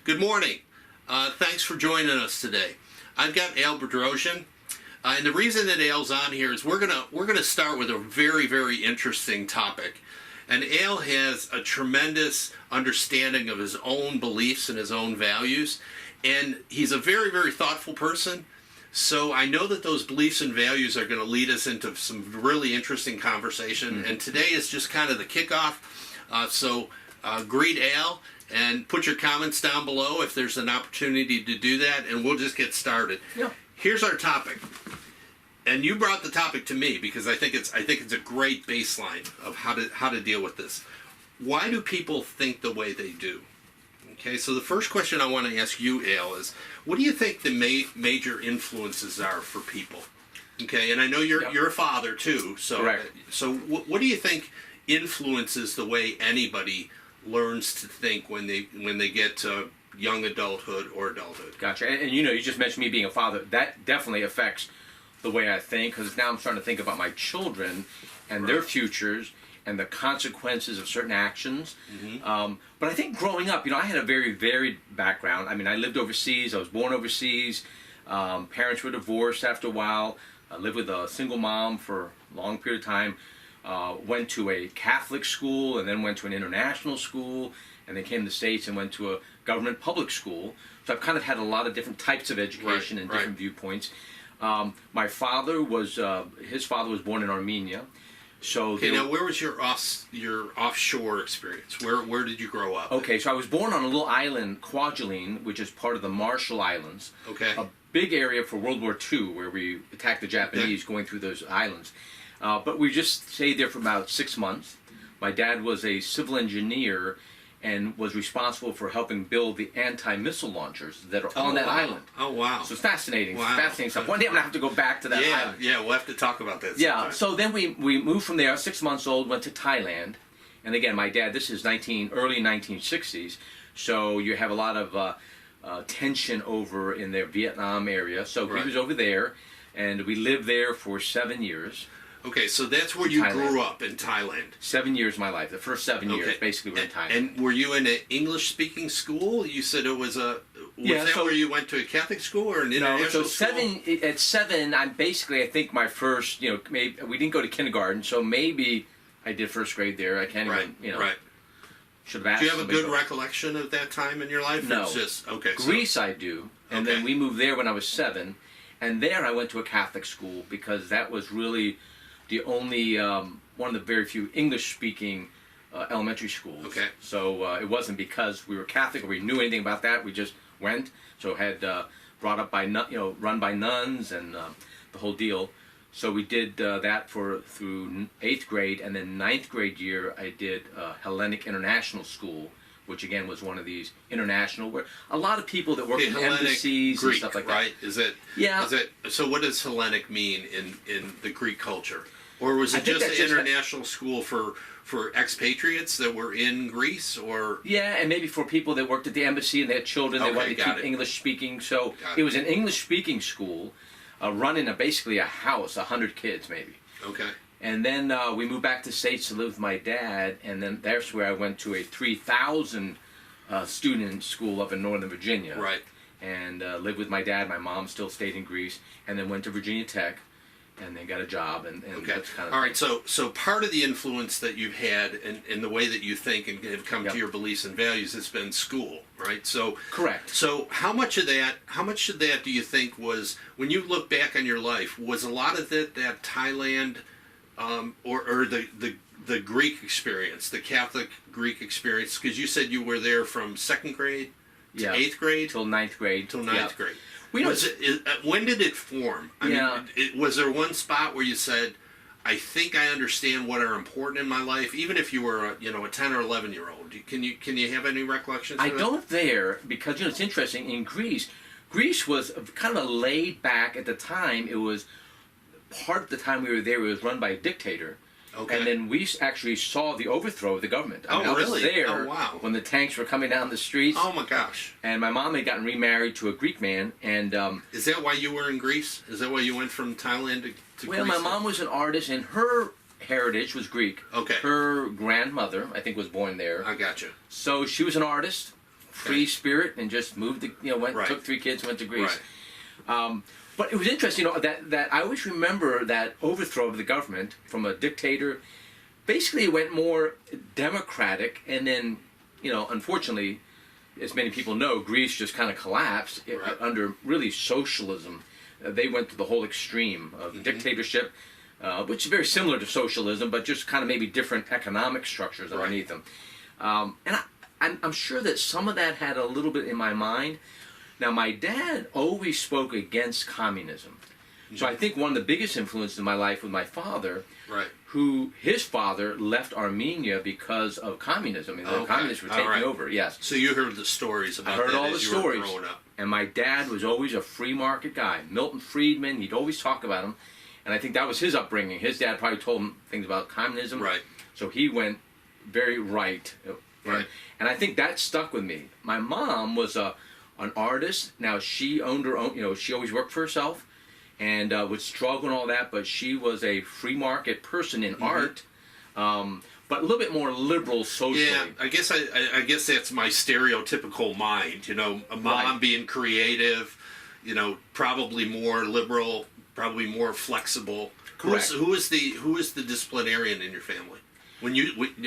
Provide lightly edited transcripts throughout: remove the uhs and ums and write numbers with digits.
Good morning. Thanks for joining us today. I've got Bedrosian, and the reason that Al's on here is we're gonna start with a very, very interesting topic. And Al has a tremendous understanding of his own beliefs and his own values, and he's a very, very thoughtful person. So I know that those beliefs and values are going to lead us into some really interesting conversation. And today is just kind of the kickoff. So greet Al and put your comments down below if there's an opportunity to do that, and we'll just get started. Yeah. Here's our topic, and you brought the topic to me because I think it's a great baseline of how to deal with this. Why do people think the way they do? Okay, so the first question I want to ask you, Al, is what do you think the major influences are for people? Okay, and I know you're a father too, so Correct. So what do you think influences the way anybody learns to think when they get to young adulthood or adulthood? Gotcha. And you just mentioned me being a father. That definitely affects the way I think, because now I'm starting to think about my children and their futures and the consequences of certain actions. But I think growing up, I had a very varied background. I mean, I lived overseas. I was born overseas. Parents were divorced after a while. I lived with a single mom for a long period of time. Went to a Catholic school and then went to an international school, and then came to the States and went to a government public school. So I've kind of had a lot of different types of education and different viewpoints. My father was, his father was born in Armenia. So okay, now where was your offshore experience? Where did you grow up? Okay, so I was born on a little island, Kwajalein, which is part of the Marshall Islands. Okay. A big area for World War II where we attacked the Japanese going through those islands. But we just stayed there for about 6 months. My dad was a civil engineer and was responsible for helping build the anti-missile launchers that are on that island. Oh, wow. So it's fascinating. Wow. fascinating stuff. One day I'm going to have to go back to that island. Yeah, we'll have to talk about that Yeah, sometime. so then we moved from there, 6 months old, went to Thailand. And again, my dad, this is early 1960s, so you have a lot of tension over in the Vietnam area. So he was over there, and we lived there for 7 years. Okay, so that's where you grew up, in Thailand. 7 years of my life. The first 7 years, basically, were in Thailand. And were you in an English-speaking school? You said it was a... where you went to a Catholic school or an international school? At seven, I think my first, maybe we didn't go to kindergarten, so maybe I did first grade there. I can't even, should have asked. Do you have a somebody, good recollection of that time in your life? No. It's just, okay. Greece, I do. And then we moved there when I was 7. And there I went to a Catholic school because that was really the only, one of the very few English-speaking elementary schools. Okay. So it wasn't because we were Catholic or we knew anything about that. We just went. So had brought up by run by nuns and the whole deal. So we did that through 8th grade, and then 9th grade year I did Hellenic International School, which again was one of these international, where a lot of people that work in embassies Greek, and stuff like that. Right? Is it? Yeah. So what does Hellenic mean in the Greek culture? Or was it just an international school for expatriates that were in Greece? Or yeah, and maybe for people that worked at the embassy and they had children that wanted to keep English speaking. So it was an English speaking school, run in basically a house, 100 kids maybe. Okay. And then we moved back to the States to live with my dad, and then that's where I went to a 3,000 student school up in Northern Virginia. Right. And lived with my dad. My mom still stayed in Greece, and then went to Virginia Tech, and then got a job. And that's kind of all right. So part of the influence that you've had in the way that you think and have come to your beliefs and values has been school, right? So correct. So how much of that do you think was, when you look back on your life, was a lot of that Thailand? Or the Greek experience, the Catholic Greek experience, because you said you were there from 2nd grade to 8th grade? Till 9th grade. Till 9th grade. When did it form? I mean, was there one spot where you said, I think I understand what are important in my life, even if you were a 10 or 11-year-old? Can you have any recollections? I don't there, because it's interesting, in Greece was kind of laid back at the time. It was part of the time we were there, it was run by a dictator. Okay. And then we actually saw the overthrow of the government. I was there when the tanks were coming down the streets. Oh my gosh. And my mom had gotten remarried to a Greek man. And is that why you were in Greece? Is that why you went from Thailand to Greece? Well, my mom was an artist, and her heritage was Greek. Okay. Her grandmother, I think, was born there. I gotcha. So she was an artist free spirit and just moved to, took 3 kids, went to Greece. Right. But it was interesting, that I always remember that overthrow of the government from a dictator. Basically, it went more democratic, and then, unfortunately, as many people know, Greece just kind of collapsed under really socialism. They went to the whole extreme of dictatorship, which is very similar to socialism, but just kind of maybe different economic structures underneath them. And I'm sure that some of that had a little bit in my mind. Now, my dad always spoke against communism. So I think one of the biggest influences in my life was my father, who his father left Armenia because of communism. I mean, the communists were taking over. Yes. So you heard the stories about that. I heard all the as you were stories. growing up. And my dad was always a free market guy. Milton Friedman, he'd always talk about him. And I think that was his upbringing. His dad probably told him things about communism. Right. So he went very right. And I think that stuck with me. My mom was an artist. Now, she owned her own, she always worked for herself and would struggle and all that, but she was a free market person in art, but a little bit more liberal socially. Yeah, I guess that's my stereotypical mind. A mom being creative, probably more liberal, probably more flexible. Correct. Who is the disciplinarian in your family?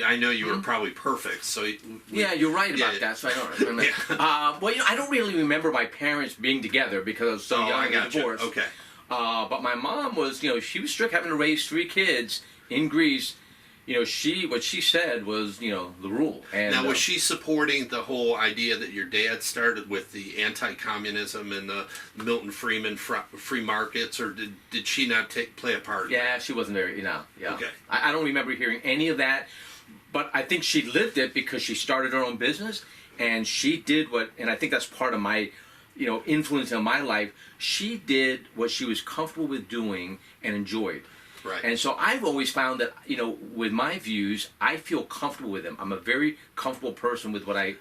I know you were probably perfect. So yeah, you're right about that. So I don't remember. I don't really remember my parents being together because I was so young and divorced. Okay. But my mom was, she was strict, having to raise 3 kids in Greece. What she said was, the rule. And now, was she supporting the whole idea that your dad started with the anti-communism and the Milton Friedman free markets, or did she not play a part? Yeah, she wasn't very, Yeah. Okay. I don't remember hearing any of that, but I think she lived it because she started her own business, and she did and I think that's part of my, influence in my life. She did what she was comfortable with doing and enjoyed. Right. And so I've always found that, with my views, I feel comfortable with them. I'm a very comfortable person with what I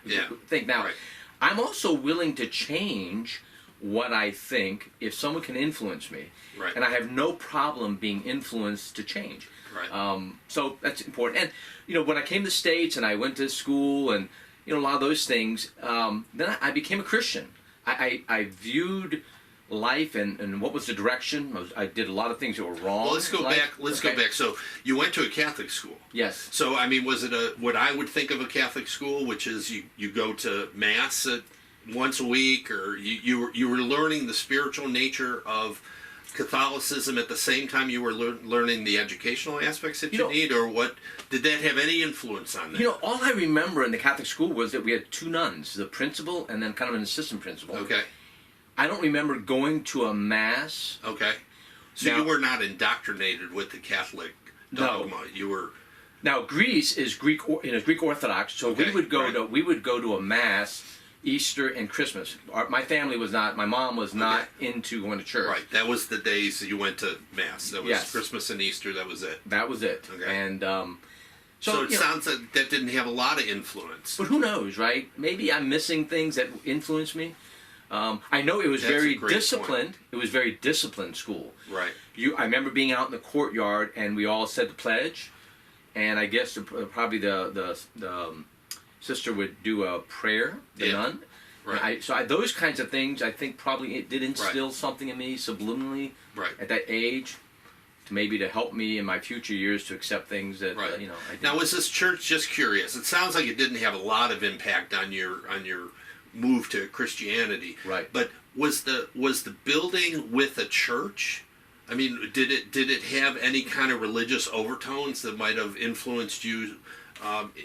think. Now, I'm also willing to change what I think if someone can influence me. Right. And I have no problem being influenced to change. Right. So that's important. And, when I came to the States and I went to school and, a lot of those things, then I became a Christian. I viewed life and what was the direction. I did a lot of things that were wrong. Well, let's go back. So you went to a Catholic school. Yes. So was it what I would think of a Catholic school, which is you go to mass once a week, or you were learning the spiritual nature of Catholicism at the same time you were learning the educational aspects that you need, or what? Did that have any influence on that? All I remember in the Catholic school was that we had 2 nuns, the principal and then kind of an assistant principal. Okay. I don't remember going to a mass. Okay. So you were not indoctrinated with the Catholic dogma. No. You were. Now, Greece is Greek Orthodox, so we would go to a mass Easter and Christmas. My family was not. My mom was not into going to church. Right. That was the days that you went to mass. That was Christmas and Easter. That was it. That was it. Okay. And so it sounds like that didn't have a lot of influence. But who knows, right? Maybe I'm missing things that influenced me. I know it was very disciplined. It was very disciplined school. Right. I remember being out in the courtyard and we all said the pledge, and I guess probably the sister would do a prayer, the nun. Right. Those kinds of things, I think probably it did instill something in me subliminally at that age, to help me in my future years to accept things that I did. Now, was this church, just curious? It sounds like it didn't have a lot of impact on your move to Christianity. Right. But was the building with a church? I mean, did it have any kind of religious overtones that might have influenced you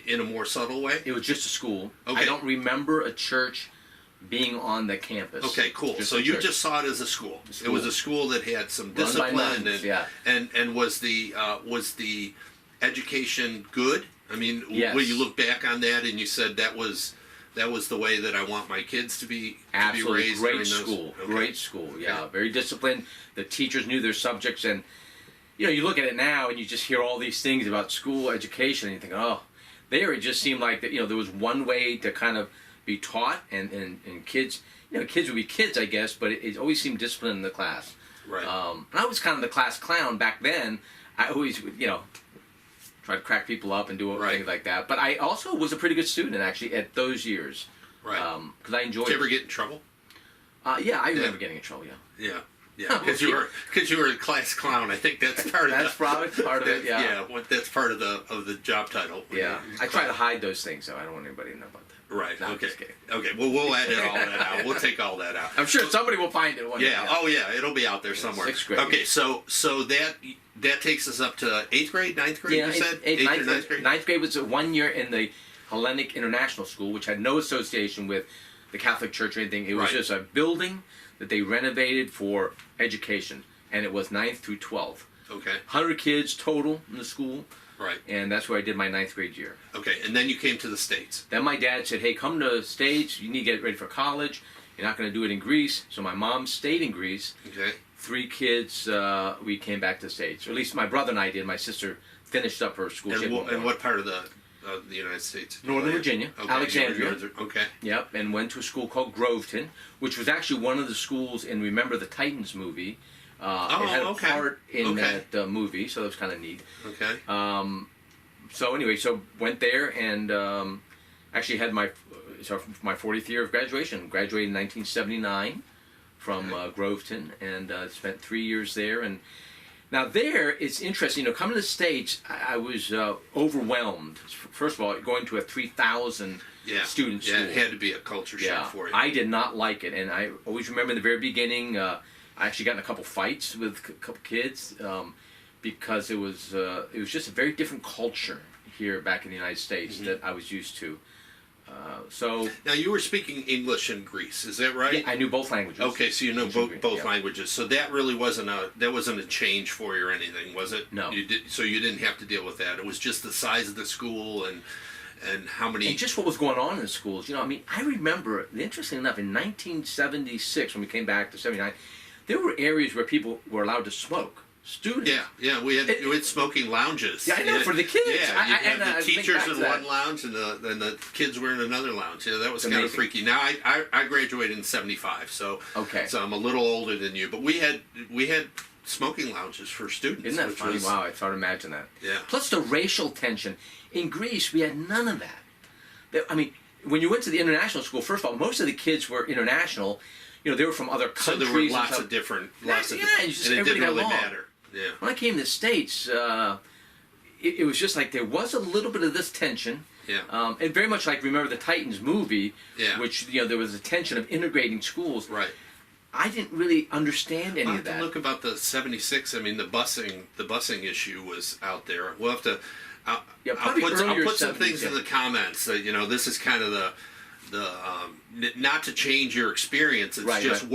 in a more subtle way? It was just a school. Okay. I don't remember a church being on the campus. Okay, cool. So you just saw it as a school. It was a school that had some discipline, and was the education good? I mean, when you look back on that and you said that was the way that I want my kids to be raised. Great school. Okay. Great school. Yeah, okay. Very disciplined. The teachers knew their subjects, and you look at it now and you just hear all these things about school education, and you think, oh, there it just seemed like that. There was one way to kind of be taught, and kids, kids would be kids, I guess, but it always seemed disciplined in the class. Right. And I was kind of the class clown back then. I always would, try to crack people up and do things like that. But I also was a pretty good student, actually, at those years. Right. Because I enjoyed Did you ever it. get in trouble? Yeah, I remember getting in trouble. Yeah. Yeah. Yeah, because you were a class clown. I think that's part of That's probably part of it. Yeah. Yeah, that's part of the job title. Yeah. I try to hide those things, so I don't want anybody to know about that. Right. No, I'm Okay. just kidding. Okay. Well, we'll edit all that out. We'll take all that out. I'm sure somebody will find it one day. Yeah. Oh, yeah. It'll be out there somewhere. 6th grade. Okay. So that takes us up to 8th grade, 9th grade. Yeah, You said ninth, or 9th grade. 9th grade was 1 year in the Hellenic International School, which had no association with the Catholic Church or anything. It was Right. just a building that they renovated for education, and it was 9th through 12th. Okay. 100 kids total in the school, Right. and that's where I did my 9th grade year. Okay. And then you came to the States. Then my dad said, hey, come to the States. You need to get ready for college. You're not going to do it in Greece. So my mom stayed in Greece. Okay. 3 kids, we came back to the States. Or at least my brother and I did. My sister finished up her school. And what part of the United States? Northern Virginia, Okay. Alexandria. Okay. Yep, and went to a school called Groveton, which was actually one of the schools in Remember the Titans movie. It had a okay. part in Okay. that movie, so that was kind of neat. Okay. So anyway, so went there and actually had my 40th year of graduation. Graduated in 1979 from Groveton and spent 3 years there. And now there, it's interesting. You know, coming to the States, I was overwhelmed. First of all, going to a 3,000 student school. Yeah, it had to be a culture shock for you. I did not like it, and I always remember in the very beginning, I actually got in a couple fights with a couple kids because it was just a very different culture here back in the United States that I was used to. So Now you were speaking English in Greece, is that right? yeah, I knew both languages. Okay, so you know English and both Greek, yeah. languages. So that really wasn't a change for you or anything, was it? No. So you didn't have to deal with that. It was just the size of the school and how many. And just what was going on in the schools. You know, I mean, I remember, interestingly enough, in 1976, when we came back to 79, there were areas where people were allowed to smoke. Students. Yeah, we had smoking lounges. Yeah, I know, for the kids. Yeah, you had I the think teachers back in to that. one lounge and the kids were in another lounge. Yeah, that was kind of amazing. freaky. Now I graduated in '75, so Okay. so I'm a little older than you. But we had smoking lounges for students. Isn't that which funny? was- Wow, I thought imagine that. Yeah. Plus the racial tension. In Greece, we had none of that. I mean, when you went to the international school, first of all, most of the kids were international. You know, they were from other So countries. there were and lots stuff. of different, Yeah, and it's just it everybody didn't got really along. matter. Yeah. When I came to the States, it was just like there was a little bit of this tension. Yeah. And very much like Remember the Titans movie, Yeah. which, you know, there was a tension of integrating schools. Right. I didn't really understand any I'll of have to that. look about the '76. I mean, the busing issue was out there. We'll have to. I'll probably put earlier some 70s, things in yeah. the comments that this is kind of the not to change your experience. It's Right, just right.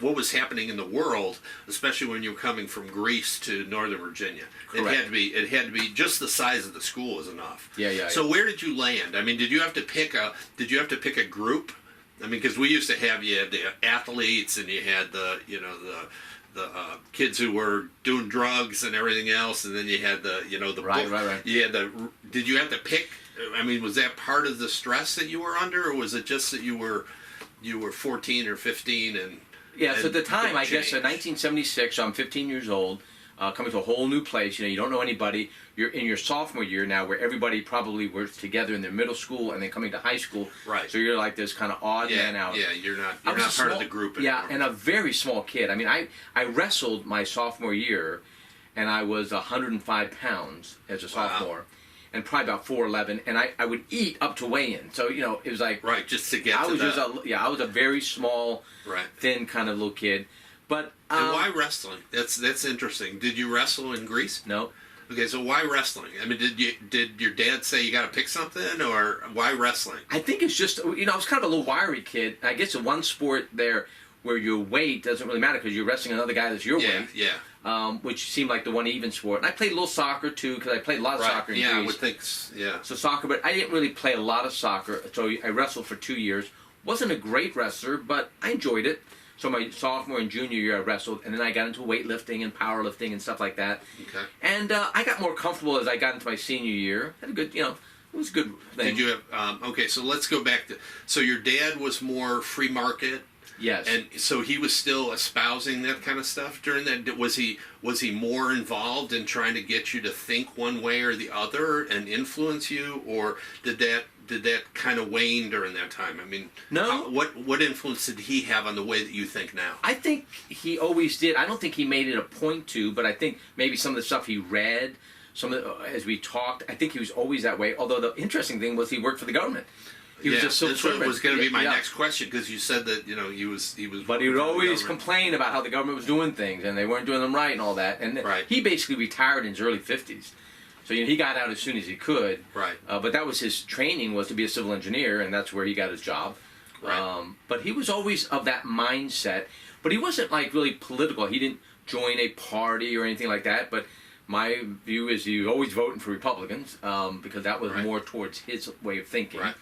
what was happening in the world, especially when you were coming from Greece to Northern Virginia. Correct. It had to be just the size of the school is enough. Yeah. So where did you land? I mean, did you have to pick a group? I mean, because we used to have you had the athletes and you had the kids who were doing drugs and everything else, and then you had the Right. You had did you have to pick? I mean, was that part of the stress that you were under, or was it just that you were 14 or 15 and Yeah, so at the and time, things I guess, changed? 1976, so I'm 15 years old, coming to a whole new place. You know, you don't know anybody. You're in your sophomore year now, where everybody probably was together in their middle school and then coming to high school. Right. So you're like this kind of odd man out. Yeah, you're not I was a part small- of the group Yeah, anymore. and a very small kid. I mean, I wrestled my sophomore year, and I was 105 pounds as a sophomore, and probably about 4'11", and I would eat up to weigh-in. So, you know, it was like Right, just to get I to was that. I was a very small, Right. thin kind of little kid. But And why wrestling? That's interesting. Did you wrestle in Greece? No. Okay, so why wrestling? I mean, did your dad say you got to pick something, or why wrestling? I think it's just, you know, I was kind of a little wiry kid. I guess the one sport there where your weight doesn't really matter because you're wrestling another guy that's your weight, which seemed like the one even sport. And I played a little soccer too because I played a lot of Right. soccer in Yeah, I Greece. would think. Yeah. So soccer, but I didn't really play a lot of soccer. So I wrestled for 2 years. Wasn't a great wrestler, but I enjoyed it. So my sophomore and junior year I wrestled, and then I got into weightlifting and powerlifting and stuff like that. Okay. And I got more comfortable as I got into my senior year. Had a good, you know, it was a good thing. Did you have? Okay, so let's go back to. So your dad was more free market. Yes. And so he was still espousing that kind of stuff during that. Was he more involved in trying to get you to think one way or the other and influence you, or did did that kind of wane during that time? I mean, No. what influence did he have on the way that you think now? I think he always did. I don't think he made it a point to, but I think maybe some of the stuff he read, as we talked, I think he was always that way. Although the interesting thing was he worked for the government. He was a civil servant. That was going to be my next question, because you said that he was. But he would always complain about how the government was doing things and they weren't doing them right and all that. And he basically retired in his early 50s. So he got out as soon as he could. Right. But that was his training, was to be a civil engineer, and that's where he got his job. Right. But he was always of that mindset. But he wasn't like really political. He didn't join a party or anything like that. But my view is he was always voting for Republicans because that was more towards his way of thinking. Right.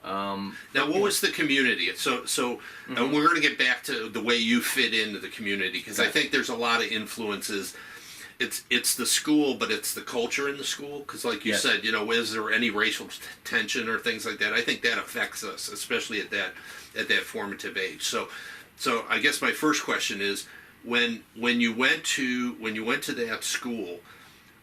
Now, what was the community? So and we're going to get back to the way you fit into the community, because I think there's a lot of influences. It's the school, but it's the culture in the school. Because, like you said, is there any racial tension or things like that? I think that affects us, especially at that formative age. So I guess my first question is, when you went to that school,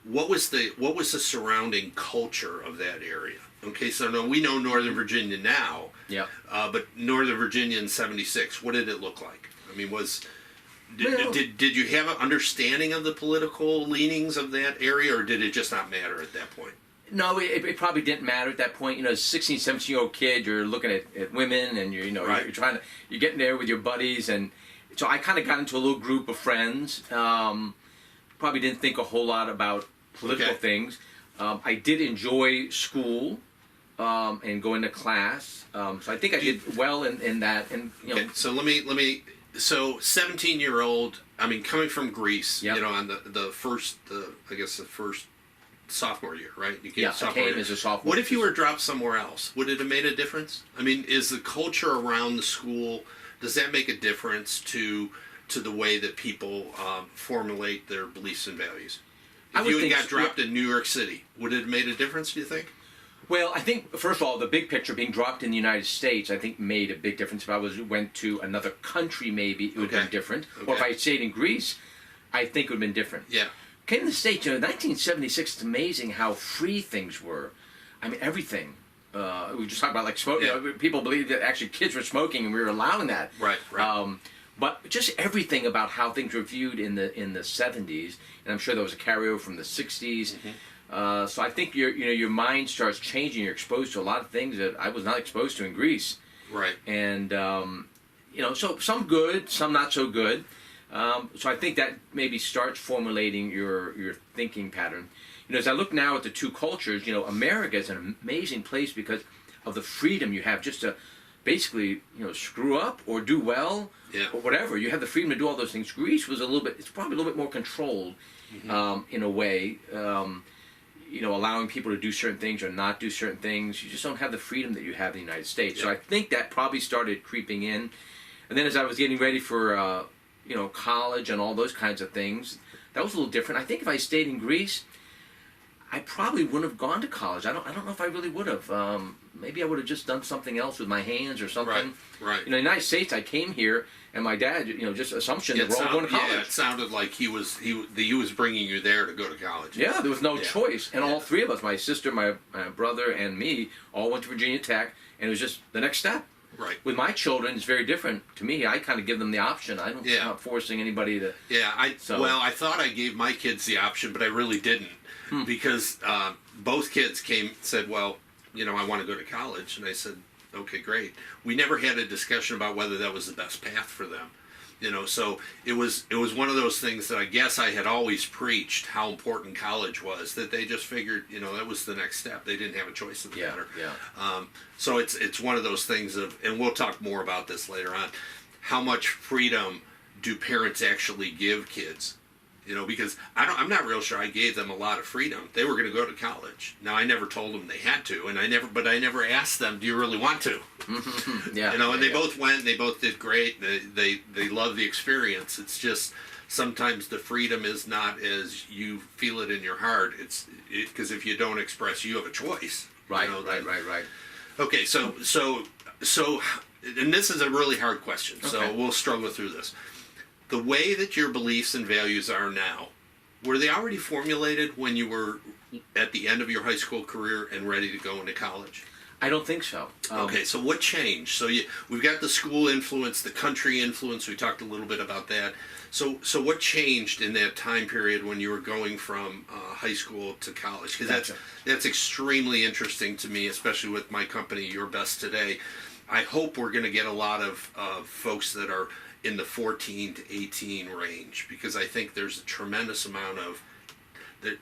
what was the surrounding culture of that area? Okay, so we know Northern Virginia now. Yeah. But Northern Virginia in '76, what did it look like? I mean, did you have an understanding of the political leanings of that area, or did it just not matter at that point? No, it probably didn't matter at that point. 16, 17-year-old kid, you're looking at women, and you're you're getting there with your buddies, and so I kind of got into a little group of friends. Probably didn't think a whole lot about political things. I did enjoy school and going to class, so I think I did well in that. And okay, so let me. So 17-year-old. I mean, coming from Greece, on the first sophomore year, right? You came sophomore I came as a sophomore. What if you were dropped somewhere else? Would it have made a difference? I mean, is the culture around the school, does that make a difference to the way that people formulate their beliefs and values? If you had got dropped in New York City, would it have made a difference, do you think? Well, I think, first of all, the big picture, being dropped in the United States, I think made a big difference. If I went to another country, maybe it would have been different. Or if I stayed in Greece, I think it would have been different. Yeah. Came to the States, 1976, it's amazing how free things were. I mean, everything. We just talked about, like, smoking. People believed that actually kids were smoking and we were allowing that. Right. But just everything about how things were viewed in the 70s, and I'm sure there was a carryover from the 60s. So I think your mind starts changing. You're exposed to a lot of things that I was not exposed to in Greece. Right. And so some good, some not so good. So I think that maybe starts formulating your thinking pattern. As I look now at the two cultures, America is an amazing place because of the freedom you have just to basically, screw up or do well, or whatever. You have the freedom to do all those things. Greece was it's probably a little bit more controlled, in a way, allowing people to do certain things or not do certain things. You just don't have the freedom that you have in the United States. So I think that probably started creeping in. And then as I was getting ready for, college and all those kinds of things, that was a little different. I think if I stayed in Greece, I probably wouldn't have gone to college. I don't know if I really would have. Maybe I would have just done something else with my hands or something. Right. In the United States, I came here, and my dad, just assumption that we're all going to college. Yeah, it sounded like he was bringing you there to go to college. Yeah, there was no choice, and all three of us, my sister, my brother, and me, all went to Virginia Tech, and it was just the next step. Right. With my children, it's very different. To me, I kind of give them the option. I'm not forcing anybody to. Yeah, I thought I gave my kids the option, but I really didn't. Because both kids said, well, I want to go to college. And I said, okay, great. We never had a discussion about whether that was the best path for them. So it was one of those things that I guess I had always preached how important college was, that they just figured, that was the next step. They didn't have a choice in the matter. Yeah. So it's one of those things and we'll talk more about this later on, how much freedom do parents actually give kids? Because I'm not real sure I gave them a lot of freedom. They were going to go to college. Now, I never told them they had to, and I never asked them, do you really want to? And they both went, and they both did great. They love the experience. It's just sometimes the freedom is not as you feel it in your heart. Because if you don't express, you have a choice. Right. Okay, so, and this is a really hard question, so we'll struggle through this. The way that your beliefs and values are now, were they already formulated when you were at the end of your high school career and ready to go into college? I don't think so. Okay, so what changed? So we've got the school influence, the country influence. We talked a little bit about that. So what changed in that time period when you were going from high school to college? Because Gotcha. that's extremely interesting to me, especially with my company, Your Best Today. I hope we're going to get a lot of folks that are in the 14 to 18 range, because I think there's a tremendous amount of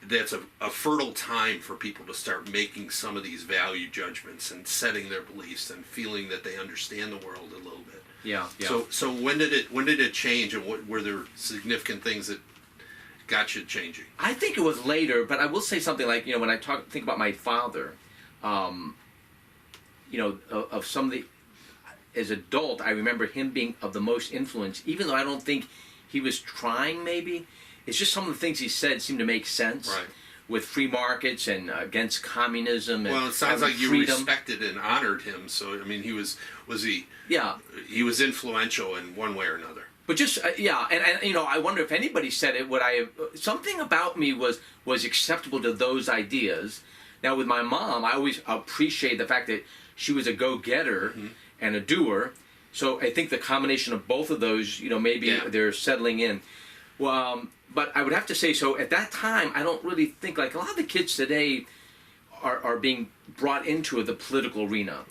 that's a fertile time for people to start making some of these value judgments and setting their beliefs and feeling that they understand the world a little bit. Yeah. So when did it change, and what were there significant things that got you changing? I think it was later, but I will say something like, when I think about my father, of some of the, as adult, I remember him being of the most influence, even though I don't think he was trying, maybe. It's just some of the things he said seemed to make sense. Right. With free markets and against communism. And well, it sounds like you freedom. respected and honored him. So I mean, he was influential in one way or another. But just and I wonder if anybody said it. Would I have something about me was acceptable to those ideas? Now with my mom, I always appreciate the fact that she was a go-getter and a doer. So I think the combination of both of those, maybe they're settling in. Well, but I would have to say, so at that time, I don't really think, like a lot of the kids today are being brought into the political arena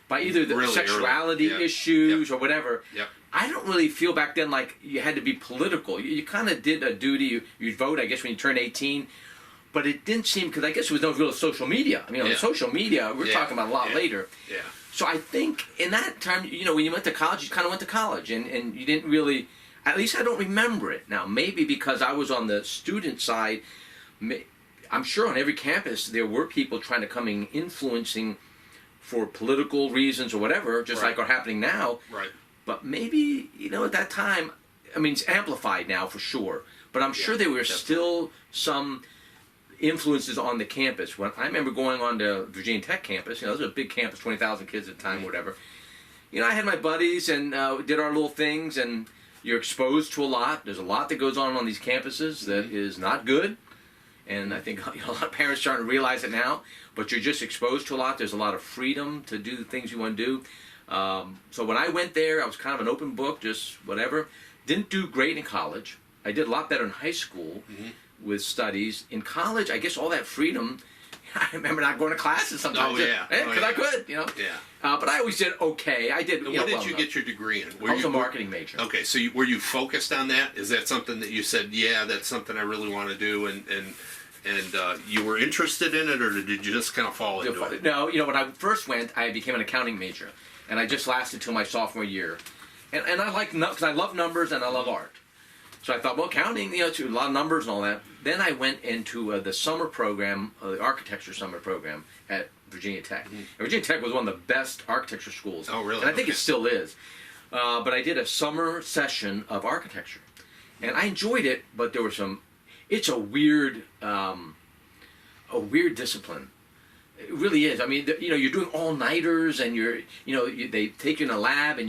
by either the really sexuality issues or whatever. Yep. I don't really feel back then like you had to be political. You kind of did a duty. You'd vote, I guess, when you turned 18. But it didn't seem, because I guess there was no real social media. I mean, on social media, we're talking about a lot later. Yeah. So I think in that time, when you went to college, you kind of went to college. And you didn't really... At least I don't remember it. Now, maybe because I was on the student side, I'm sure on every campus there were people trying to come in influencing for political reasons or whatever, just like are happening now. Right. But maybe, at that time, I mean, it's amplified now for sure, but I'm sure there were still some influences on the campus. When I remember going on to Virginia Tech campus, it was a big campus, 20,000 kids at the time, whatever. I had my buddies and did our little things, and you're exposed to a lot. There's a lot that goes on these campuses that is not good. And I think a lot of parents are starting to realize it now. But you're just exposed to a lot. There's a lot of freedom to do the things you want to do. So when I went there, I was kind of an open book, just whatever. Didn't do great in college. I did a lot better in high school with studies. In college, I guess all that freedom... I remember not going to classes sometimes. Because I could, Yeah. But I always did okay. I did. And what did you get your degree in? I was a marketing major. Okay, so were you focused on that? Is that something that you said, that's something I really want to do, and you were interested in it, or did you just kind of fall into it? No, when I first went, I became an accounting major, and I just lasted till my sophomore year, and I like because I love numbers and I love art. So I thought, well, accounting, it's a lot of numbers and all that. Then I went into the summer program, the architecture summer program at Virginia Tech. And Virginia Tech was one of the best architecture schools. Oh, really? And I think it still is. But I did a summer session of architecture. And I enjoyed it, but there were it's a weird discipline. It really is. I mean, you're doing all-nighters, and they take you in a lab, and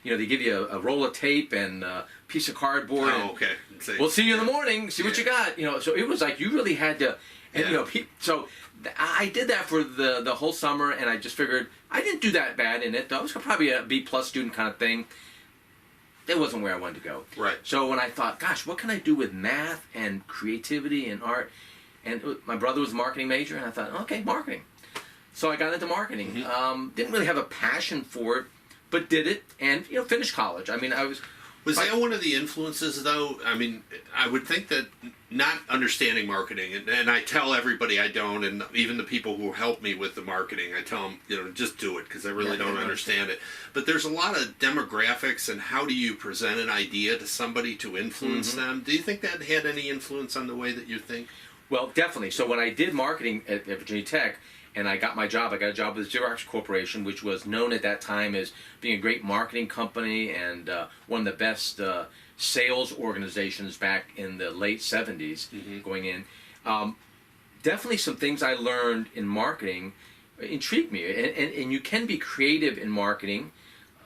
they give you a roll of tape and a piece of cardboard. Oh, okay. We'll see you in the morning. See what you got. So it was like you really had to. And so I did that for the whole summer, and I just figured I didn't do that bad in it. I was probably a B+ student kind of thing. It wasn't where I wanted to go. Right. So when I thought, gosh, what can I do with math and creativity and art? And my brother was a marketing major, and I thought, okay, marketing. So I got into marketing. Didn't really have a passion for it, but did it, and finished college. I mean, Was that one of the influences, though? I mean, I would think that not understanding marketing, and I tell everybody I don't, and even the people who help me with the marketing, I tell them, just do it, because I really don't understand it. But there's a lot of demographics, and how do you present an idea to somebody to influence them? Do you think that had any influence on the way that you think? Well, definitely. So when I did marketing at Virginia Tech, and I got a job with Xerox Corporation, which was known at that time as being a great marketing company and one of the best sales organizations back in the late 70s going in. Definitely some things I learned in marketing intrigued me. And you can be creative in marketing,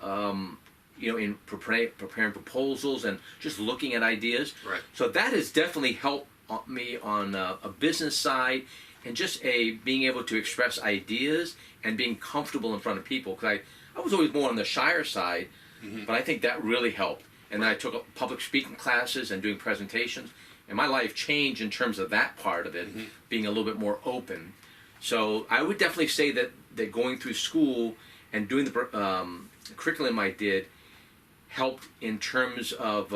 in preparing proposals and just looking at ideas. Right. So that has definitely helped me on a business side and just being able to express ideas and being comfortable in front of people. Because I was always more on the shyer side, but I think that really helped. And then I took public speaking classes and doing presentations, and my life changed in terms of that part of it, being a little bit more open. So I would definitely say that going through school and doing the curriculum I did helped in terms of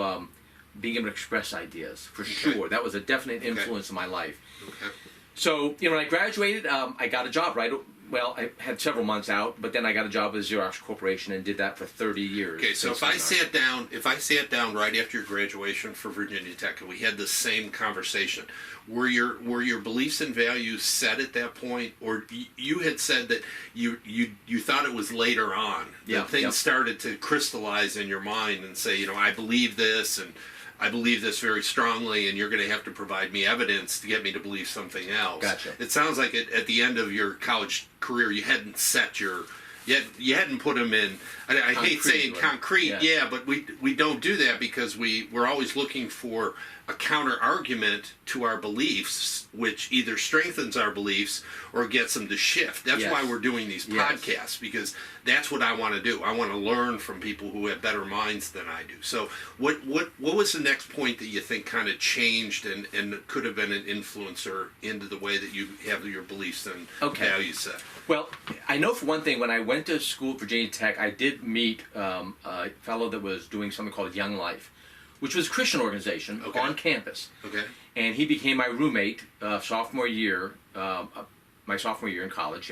being able to express ideas, for sure. That was a definite influence in my life. Okay. So, when I graduated, I got a job, right? Well, I had several months out, but then I got a job with Xerox Corporation and did that for 30 years. Okay, so if I sat down right after your graduation for Virginia Tech and we had the same conversation, were your beliefs and values set at that point, or you had said that you thought it was later on that things started to crystallize in your mind and say, I believe this and I believe this very strongly, and you're going to have to provide me evidence to get me to believe something else. Gotcha. It sounds like at the end of your college career, you hadn't set your, you hadn't put them in. I hate saying concrete, but we don't do that because we're always looking for a counter argument to our beliefs, which either strengthens our beliefs or gets them to shift. That's why we're doing these podcasts, because that's what I want to do. I want to learn from people who have better minds than I do. So what was the next point that you think kind of changed and could have been an influencer into the way that you have your beliefs and values set? Well, I know for one thing, when I went to school at Virginia Tech, I did meet a fellow that was doing something called Young Life, which was a Christian organization on campus. Okay. And he became my roommate my sophomore year in college,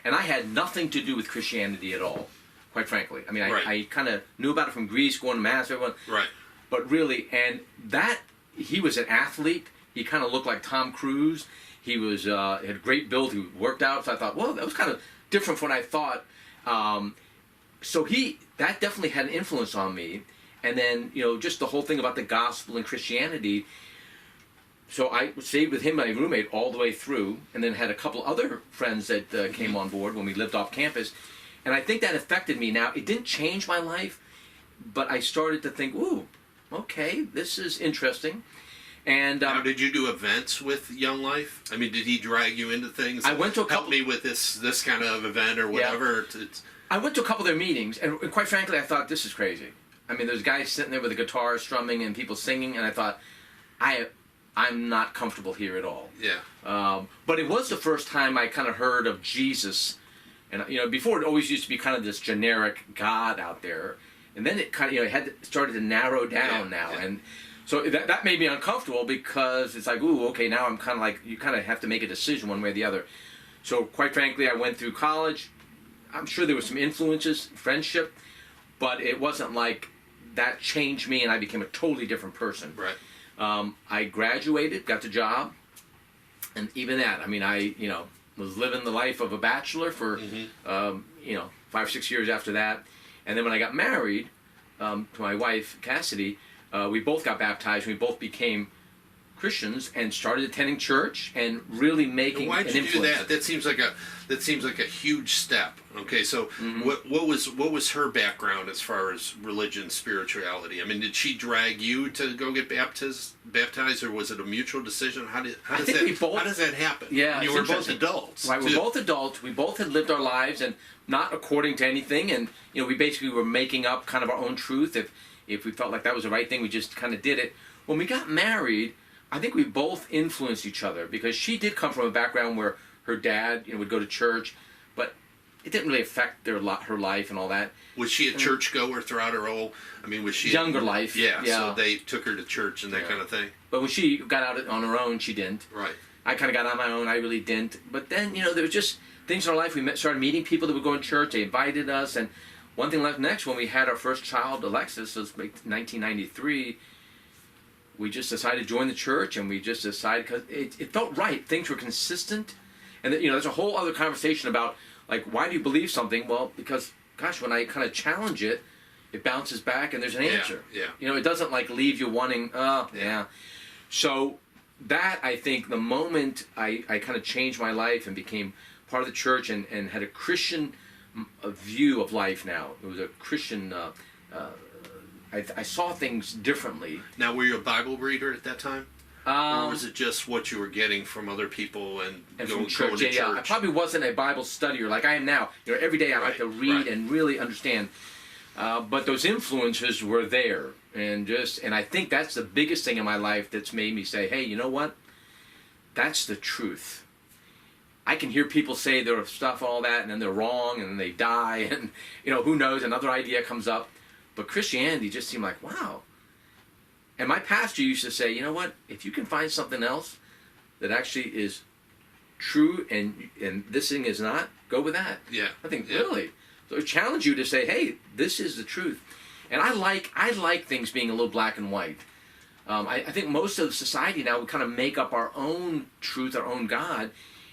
And I had nothing to do with Christianity at all, quite frankly. I mean, I kind of knew about it from Greece, going to Mass, everyone. Right. But really, and he was an athlete. He kind of looked like Tom Cruise. He was had a great build. He worked out. So I thought, well, that was kind of different from what I thought. So that definitely had an influence on me. And then, just the whole thing about the gospel and Christianity. So I stayed with him, my roommate, all the way through, and then had a couple other friends that came on board when we lived off campus. And I think that affected me. Now, it didn't change my life, but I started to think, ooh, okay, this is interesting. And now, did you do events with Young Life? I mean, did he drag you into things? I went to help me with this kind of event or whatever. Yeah. I went to a couple of their meetings, and quite frankly, I thought, this is crazy. I mean, there's guys sitting there with a guitar strumming and people singing, and I thought, I'm not comfortable here at all. Yeah. But it was the first time I kind of heard of Jesus, and before it always used to be kind of this generic God out there, and then it kind of started to narrow down now, and so that made me uncomfortable because it's like, ooh, okay, now I'm kind of like, you kind of have to make a decision one way or the other. So quite frankly, I went through college. I'm sure there were some influences, friendship, but it wasn't like that changed me and I became a totally different person. Right. I graduated, got the job, and even that, I mean, I was living the life of a bachelor for 5 or 6 years after that, and then when I got married to my wife Cassidy, we both got baptized. We both became Christians and started attending church and really making an influence. Why'd you do that? That seems like a huge step. Okay, so what was her background as far as religion, spirituality? I mean, did she drag you to go get baptized, or was it a mutual decision? How does that happen? Yeah, you were both adults. Right, we were both adults. We both had lived our lives and not according to anything, and we basically were making up kind of our own truth. If we felt like that was the right thing, we just kind of did it. When we got married, I think we both influenced each other because she did come from a background where her dad, would go to church, but it didn't really affect her life and all that. Was she a churchgoer throughout her whole? I mean, was she younger life? Yeah. So they took her to church and that kind of thing. But when she got out on her own, she didn't. Right. I kind of got on my own. I really didn't. But then there was just things in our life. We started meeting people that would go to church. They invited us, and one thing left next. When we had our first child, Alexis, it was like 1993. We just decided to join the church, and we just decided because it felt right. Things were consistent, and there's a whole other conversation about like why do you believe something? Well, because gosh, when I kind of challenge it, it bounces back, and there's an answer. Yeah. It doesn't like leave you wanting. So that I think the moment I kind of changed my life and became part of the church and had a Christian view of life. Now it was a Christian. I saw things differently. Now, were you a Bible reader at that time? or was it just what you were getting from other people and And going from church, to church? yeah. I probably wasn't a Bible studier like I am now. Every day I like to read and really understand. But those influences were there, and I think that's the biggest thing in my life that's made me say, hey, you know what? That's the truth. I can hear people say their stuff, all that, and then they're wrong, and then they die, and who knows? Another idea comes up, but Christianity just seemed like, wow. And my pastor used to say, you know what? If you can find something else that actually is true and this thing is not, go with that. Yeah. I think yeah. really. So I challenge you to say, hey, this is the truth. And I like things being a little black and white. I think most of society now, we kind of make up our own truth, our own God,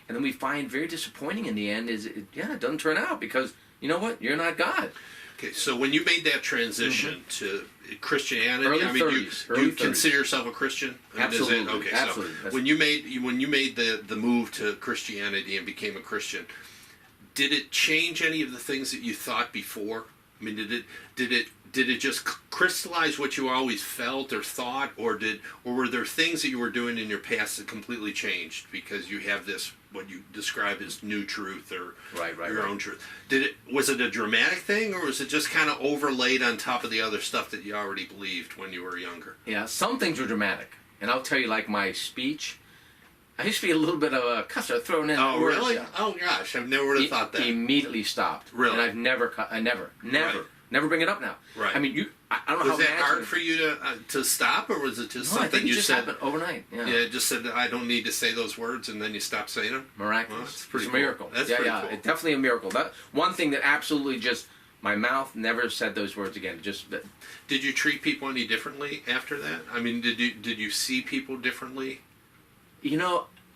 and then we find very disappointing in the end it doesn't turn out because, you know what? You're not God. Okay, so when you made that transition to Christianity, Early I mean, 30s, you early 30s. consider yourself a Christian? I mean, Absolutely. Okay, Absolutely. so when you made the move to Christianity and became a Christian, did it change any of the things that you thought before? I mean, did it just crystallize what you always felt or thought, or were there things that you were doing in your past that completely changed because you have this what you describe as new truth or your own truth? Was it a dramatic thing, or was it just kind of overlaid on top of the other stuff that you already believed when you were younger? Yeah, some things were dramatic, and I'll tell you, like my speech. I used to be a little bit of a cusser thrown in. Oh, words, really? Yeah. Oh, gosh, I never would have thought that. Immediately stopped. Really? And I've never bring it up now. Right. I mean, I don't know was how that hard for you to stop, or was it just No, I something think it you just said? happened overnight. Yeah. Yeah, it just said I don't need to say those words, and then you stopped saying them. Miraculous. Well, that's pretty It's a cool. miracle. That's yeah, pretty yeah. cool. It's definitely a miracle. That one thing that absolutely just my mouth never said those words again. Did you treat people any differently after that? I mean, did you see people differently?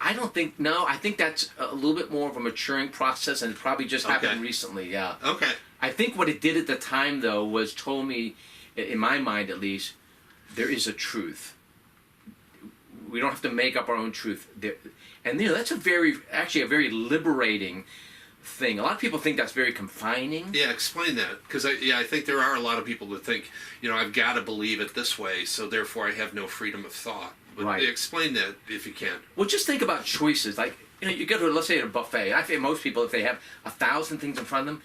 I don't think. No, I think that's a little bit more of a maturing process, and it probably just happened recently. Yeah. Okay. I think what it did at the time, though, was told me, in my mind at least, there is a truth. We don't have to make up our own truth. And that's actually a very liberating thing. A lot of people think that's very confining. Yeah, explain that, because I think there are a lot of people that think, I've got to believe it this way, so therefore I have no freedom of thought. But Right. Explain that if you can. Well, just think about choices. Like, you go to, let's say, at a buffet. I think most people, if they have 1,000 things in front of them,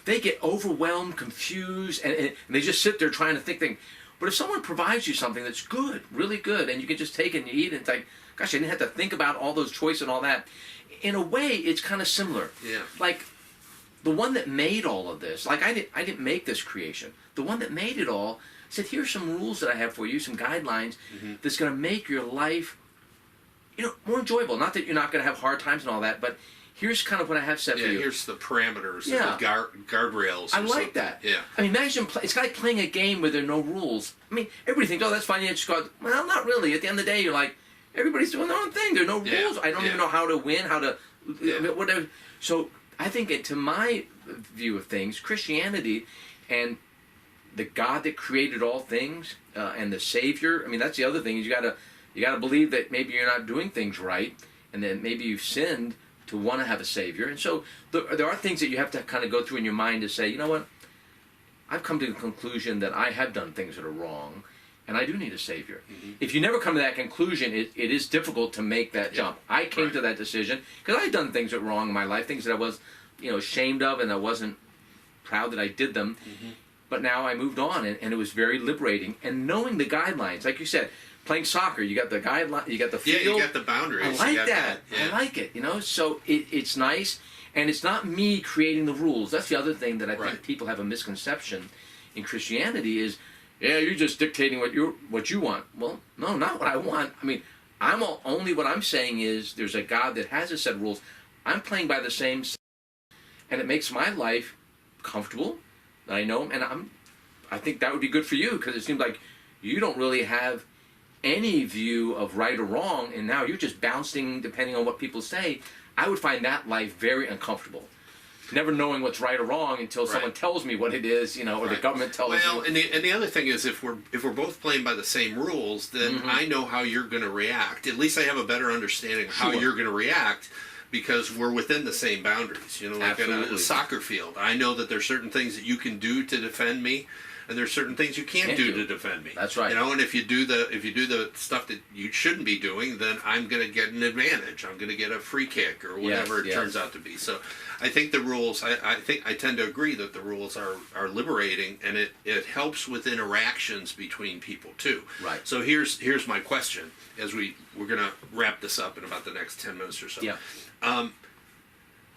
they get overwhelmed, confused, and they just sit there trying to think things. But if someone provides you something that's good, really good, and you can just take it and eat it, it's like, gosh, I didn't have to think about all those choices and all that. In a way, it's kind of similar. Yeah. Like, the one that made all of this, like I didn't make this creation. The one that made it all said, here's some rules that I have for you, some guidelines that's going to make your life more enjoyable. Not that you're not going to have hard times and all that, but here's kind of what I have set for you. Here's the parameters, Yeah. the guardrails. I or like something. that. Yeah. I mean, imagine it's like playing a game where there are no rules. I mean, everybody thinks, oh, that's fine. You just go, well, not really. At the end of the day, you're like, everybody's doing their own thing. There are no rules. I don't even know how to win, whatever. So I think, to my view of things, Christianity and the God that created all things and the Savior. I mean, that's the other thing is you gotta believe that maybe you're not doing things right, and that maybe you've sinned to want to have a Savior. And so there are things that you have to kind of go through in your mind to say, you know what? I've come to the conclusion that I have done things that are wrong, and I do need a Savior. Mm-hmm. If you never come to that conclusion, it is difficult to make that jump. I came to that decision because I had done things that were wrong in my life, things that I was, ashamed of, and I wasn't proud that I did them. Mm-hmm. But now I moved on, and it was very liberating. And knowing the guidelines, like you said, playing soccer, you got the guideline, you got the field. Yeah, you got the boundaries. I like that. Yeah. I like it. So it's nice, and it's not me creating the rules. That's the other thing that I think people have a misconception in Christianity is, you're just dictating what you want. Well, no, not what I want. I mean, only what I'm saying is there's a God that has a set of rules. I'm playing by the same, and it makes my life comfortable. I know him, and I think that would be good for you because it seems like you don't really have any view of right or wrong, and now you're just bouncing depending on what people say. I would find that life very uncomfortable, never knowing what's right or wrong until someone tells me what it is, or the government tells me. Well, and the other thing is if we're both playing by the same rules, then I know how you're going to react. At least I have a better understanding of how you're going to react. Because we're within the same boundaries, like in a soccer field. I know that there's certain things that you can do to defend me, and there's certain things you can't do to defend me. That's right. You know, and if you do the stuff that you shouldn't be doing, then I'm going to get an advantage. I'm going to get a free kick or whatever it turns out to be. So I think the rules, I tend to agree that the rules are liberating, and it helps with interactions between people too. Right. So here's my question as we're going to wrap this up in about the next 10 minutes or so. Yeah.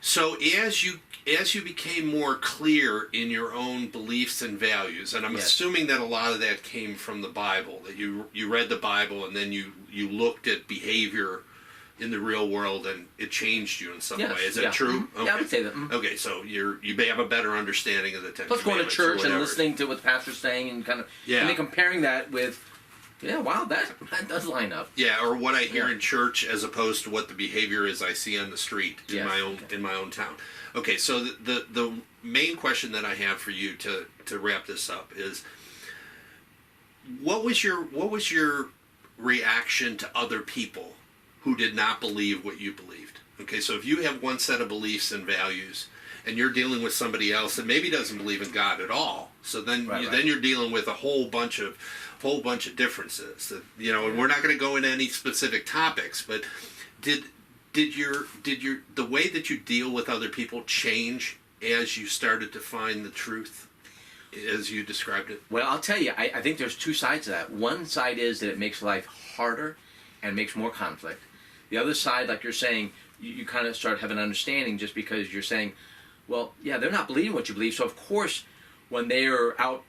So as you became more clear in your own beliefs and values, and I'm assuming that a lot of that came from the Bible, that you read the Bible and then you looked at behavior in the real world and it changed you in some way. Is that true? Mm-hmm. Okay. Yeah, I would say that. Mm-hmm. Okay, so you may have a better understanding of the Ten Plus going to Commandments church and listening to what the pastor's saying and kind of and then comparing that with, wow, that does line up. Yeah, or what I hear in church as opposed to what the behavior is I see on the street in my own town. Okay, so the main question that I have for you to wrap this up is, what was your reaction to other people who did not believe what you believed? Okay, so if you have one set of beliefs and values, and you're dealing with somebody else that maybe doesn't believe in God at all, so then then you're dealing with a whole bunch of differences. That, and we're not going to go into any specific topics, but did the way that you deal with other people change as you started to find the truth, as you described it? Well, I'll tell you, I think there's two sides to that. One side is that it makes life harder and makes more conflict. The other side, like you're saying, you kind of start having an understanding just because you're saying, well, yeah, they're not believing what you believe, so of course, when they are out,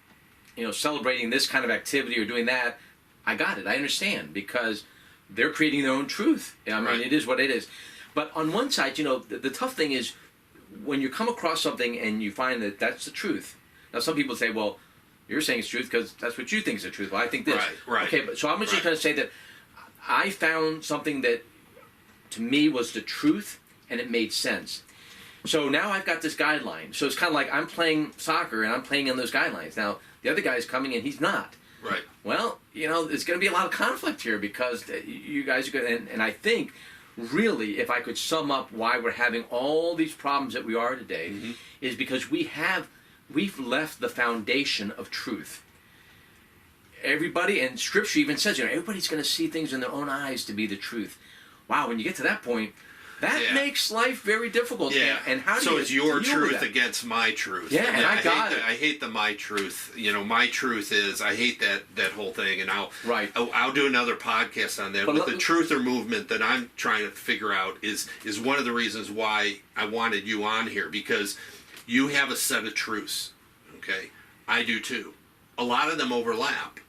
celebrating this kind of activity or doing that, I got it. I understand, because they're creating their own truth. I mean, it is what it is. But on one side, the tough thing is when you come across something and you find that that's the truth. Now, some people say, well, you're saying it's truth because that's what you think is the truth. Well, I think this. Right. Okay, but so I'm just going to say that I found something that to me was the truth and it made sense. So now I've got this guideline. So it's kind of like I'm playing soccer and I'm playing in those guidelines. Now, the other guy's coming and he's not. Right. Well, there's going to be a lot of conflict here because you guys are going to, and I think really, if I could sum up why we're having all these problems that we are today, is because we've left the foundation of truth. Everybody, and Scripture even says, everybody's going to see things in their own eyes to be the truth. Wow, when you get to that point, that makes life very difficult. Yeah. And how do so you it's your deal truth with that? against my truth. Yeah, and I got it. I hate the my truth. My truth is, I hate that whole thing, and I'll do another podcast on that. But the truther movement that I'm trying to figure out is one of the reasons why I wanted you on here, because you have a set of truths. Okay, I do too. A lot of them overlap.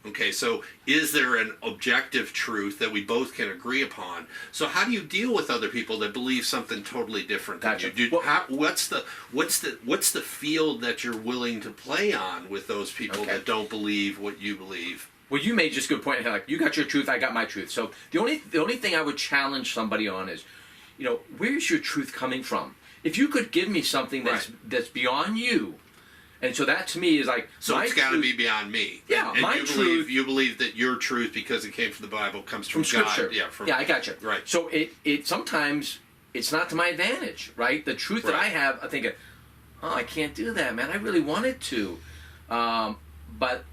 Okay, so is there an objective truth that we both can agree upon? So how do you deal with other people that believe something totally different than you? What's the field that you're willing to play on with those people that don't believe what you believe? Well, you made just a good point. Like, you got your truth, I got my truth. So the only thing I would challenge somebody on is, where's your truth coming from? If you could give me something that's beyond you. And so that to me is like, so it's got to be beyond me. Yeah, and my truth. You believe that your truth, because it came from the Bible, comes from God. Scripture. Yeah, I got you. Right. So it sometimes it's not to my advantage, right? The truth that I have, I think, I can't do that, man. I really wanted to, but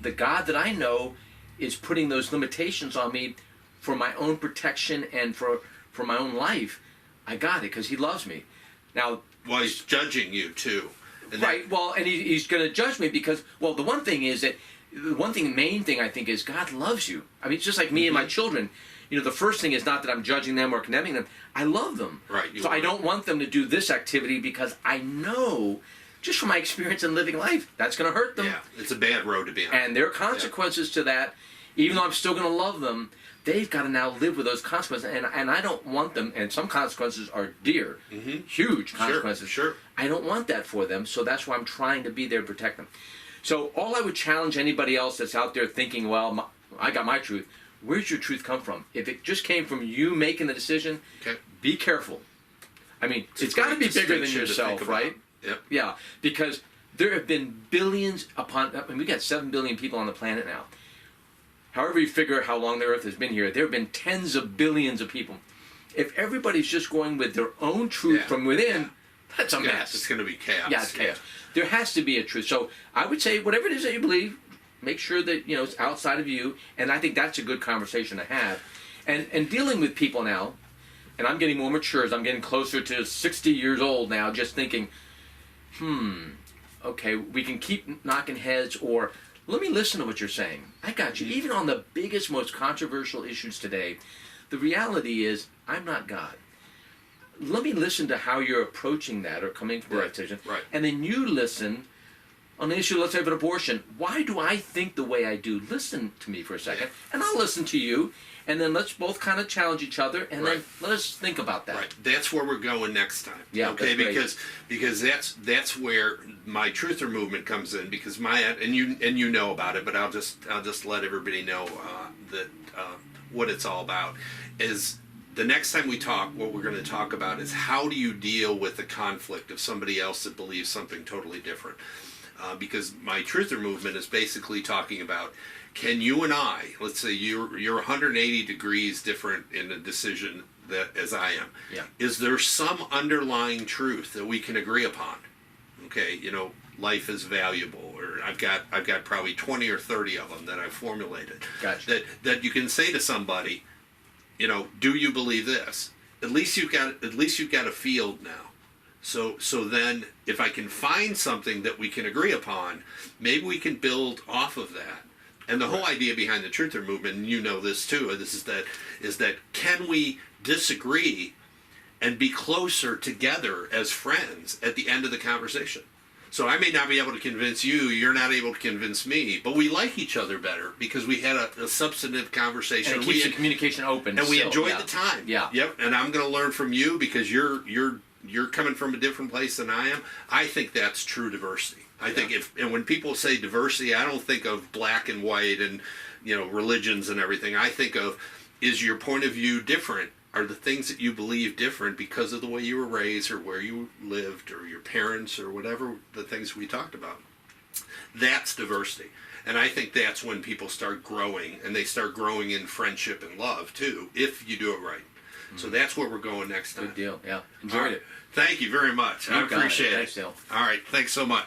the God that I know is putting those limitations on me for my own protection and for my own life. I got it because He loves me. Now, well, He's judging you too. Well, and he's going to judge me because, well, the main thing I think is God loves you. I mean, it's just like me and my children. The first thing is not that I'm judging them or condemning them. I love them. Right. So I don't want them to do this activity because I know, just from my experience in living life, that's going to hurt them. Yeah, it's a bad road to be on. And there are consequences to that. Even though I'm still going to love them, they've got to now live with those consequences, and I don't want them. And some consequences are dear, huge consequences. Sure. I don't want that for them, so that's why I'm trying to be there to protect them. So all I would challenge anybody else that's out there thinking, well, I got my truth. Where's your truth come from? If it just came from you making the decision, be careful. I mean, it's got to be bigger than yourself, right? Yep. Yeah, because there have been billions we got 7 billion people on the planet now. However you figure how long the Earth has been here, there have been tens of billions of people. If everybody's just going with their own truth from within, that's a mess. It's going to be chaos. Yeah, it's chaos. There has to be a truth. So I would say whatever it is that you believe, make sure that it's outside of you. And I think that's a good conversation to have. And dealing with people now, and I'm getting more mature as I'm getting closer to 60 years old now, just thinking, okay, we can keep knocking heads, or let me listen to what you're saying. I got you. Even on the biggest, most controversial issues today, the reality is I'm not God. Let me listen to how you're approaching that or coming to that decision. Right. And then you listen on the issue, let's say, of an abortion. Why do I think the way I do? Listen to me for a second, and I'll listen to you. And then let's both kind of challenge each other, and then let us think about that. Right. That's where we're going next time. Yeah. Okay. That's Because that's where my truther movement comes in. Because and you know about it, but I'll just let everybody know that what it's all about is. The next time we talk, what we're going to talk about is how do you deal with the conflict of somebody else that believes something totally different. Because my truther movement is basically talking about, can you and I, let's say you're 180 degrees different in a decision that as I am. Yeah. Is there some underlying truth that we can agree upon? Okay, life is valuable, or I've got probably 20 or 30 of them that I've formulated. Gotcha. That you can say to somebody, do you believe this? At least you've got a field now. So then, if I can find something that we can agree upon, maybe we can build off of that. And the whole idea behind the truther movement, and you know this too, is that can we disagree and be closer together as friends at the end of the conversation? So I may not be able to convince you, you're not able to convince me, but we like each other better because we had a substantive conversation. And it keeps the communication open. And we enjoyed the time. Yeah. Yep. And I'm going to learn from you because you're coming from a different place than I am. I think that's true diversity. I think when people say diversity, I don't think of black and white and religions and everything. I think of, is your point of view different? Are the things that you believe different because of the way you were raised or where you lived or your parents or whatever the things we talked about? That's diversity. And I think that's when people start growing, and they start growing in friendship and love too, if you do it right. Mm-hmm. So that's where we're going next time. Good deal. Yeah. Enjoyed it. Thank you very much. I appreciate it. Thanks, Dale. All right. Thanks so much.